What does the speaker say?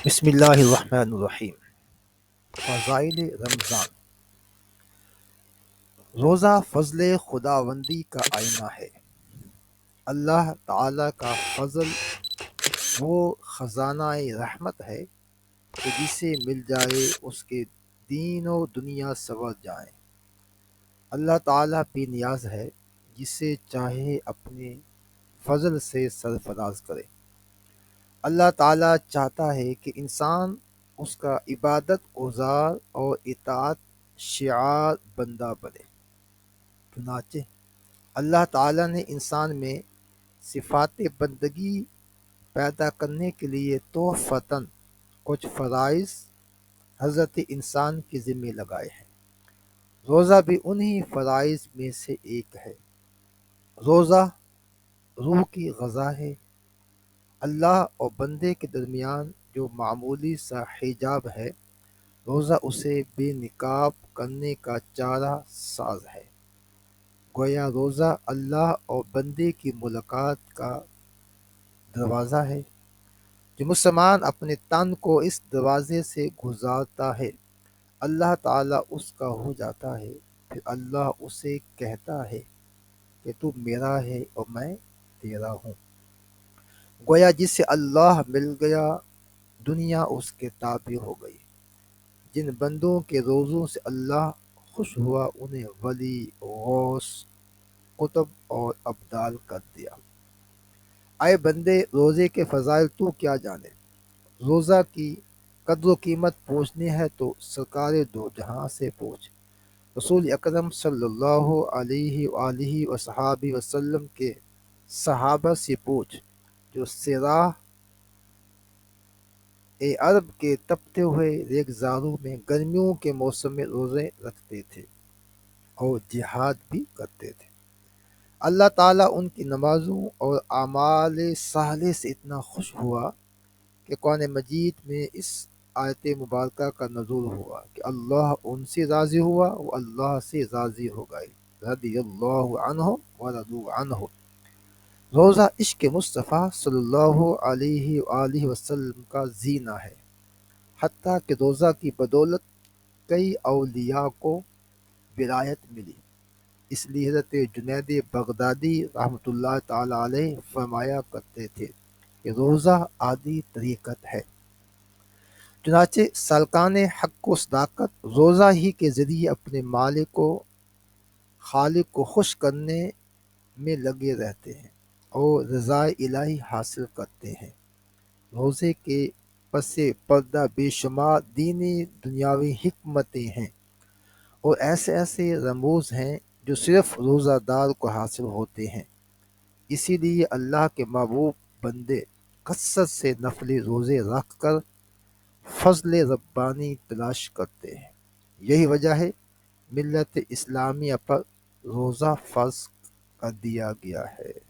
بسم اللہ الرحمن الرحیم۔ فضائل رمضان۔ روزہ فضل خداوندی کا آئینہ ہے۔ اللہ تعالی کا فضل وہ خزانہ رحمت ہے کہ جسے مل جائے اس کے دین و دنیا سنور جائیں۔ اللہ تعالی بے نیاز ہے، جسے چاہے اپنے فضل سے سرفراز کرے۔ اللہ تعالی چاہتا ہے کہ انسان اس کا عبادت گزار اور اطاعت شعار بندہ بنے۔ چنانچہ اللہ تعالی نے انسان میں صفات بندگی پیدا کرنے کے لیے تحفتاً کچھ فرائض حضرت انسان کے ذمہ لگائے ہیں۔ روزہ بھی انہی فرائض میں سے ایک ہے۔ روزہ روح کی غذا ہے۔ اللہ اور بندے کے درمیان جو معمولی سا حجاب ہے، روزہ اسے بے نقاب کرنے کا چارہ ساز ہے۔ گویا روزہ اللہ اور بندے کی ملاقات کا دروازہ ہے۔ جو مسلمان اپنے تن کو اس دروازے سے گزارتا ہے، اللہ تعالیٰ اس کا ہو جاتا ہے۔ پھر اللہ اسے کہتا ہے کہ تو میرا ہے اور میں تیرا ہوں۔ گویا جس سے اللہ مل گیا، دنیا اس کے تابع ہو گئی۔ جن بندوں کے روزوں سے اللہ خوش ہوا، انہیں ولی، غوث، قطب اور ابدال کر دیا۔ اے بندے، روزے کے فضائل تو کیا جانے۔ روزہ کی قدر و قیمت پوچھنی ہے تو سرکار دو جہاں سے پوچھ، رسول اکرم صلی اللہ علیہ وآلہ وصحابہ وسلم کے صحابہ سے پوچھ، جو سراہ عرب کے تپتے ہوئے ریگزاروں میں گرمیوں کے موسم میں روزے رکھتے تھے اور جہاد بھی کرتے تھے۔ اللہ تعالیٰ ان کی نمازوں اور اعمال صالح سے اتنا خوش ہوا کہ قرآن مجید میں اس آیت مبارکہ کا نزول ہوا کہ اللہ ان سے راضی ہوا، وہ اللہ سے راضی ہو گئے۔ رضی اللہ عنہ ورضوا عنہ۔ روزہ عشق مصطفیٰ صلی اللہ علیہ وآلہ وسلم کا زینہ ہے، حتیٰ کہ روزہ کی بدولت کئی اولیاء کو ولایت ملی۔ اس لیے حضرت جنید بغدادی رحمۃ اللہ تعالی علیہ فرمایا کرتے تھے کہ روزہ آدھی طریقت ہے۔ چنانچہ سالکان حق و صداقت روزہ ہی کے ذریعے اپنے مالک و خالق کو خوش کرنے میں لگے رہتے ہیں اور رضا الہی حاصل کرتے ہیں۔ روزے کے پس پردہ بے شمار دینی دنیاوی حکمتیں ہیں اور ایسے ایسے رموز ہیں جو صرف روزہ دار کو حاصل ہوتے ہیں۔ اسی لیے اللہ کے محبوب بندے کثرت سے نفلی روزے رکھ کر فضل ربانی تلاش کرتے ہیں۔ یہی وجہ ہے ملت اسلامیہ پر روزہ فرض کر دیا گیا ہے۔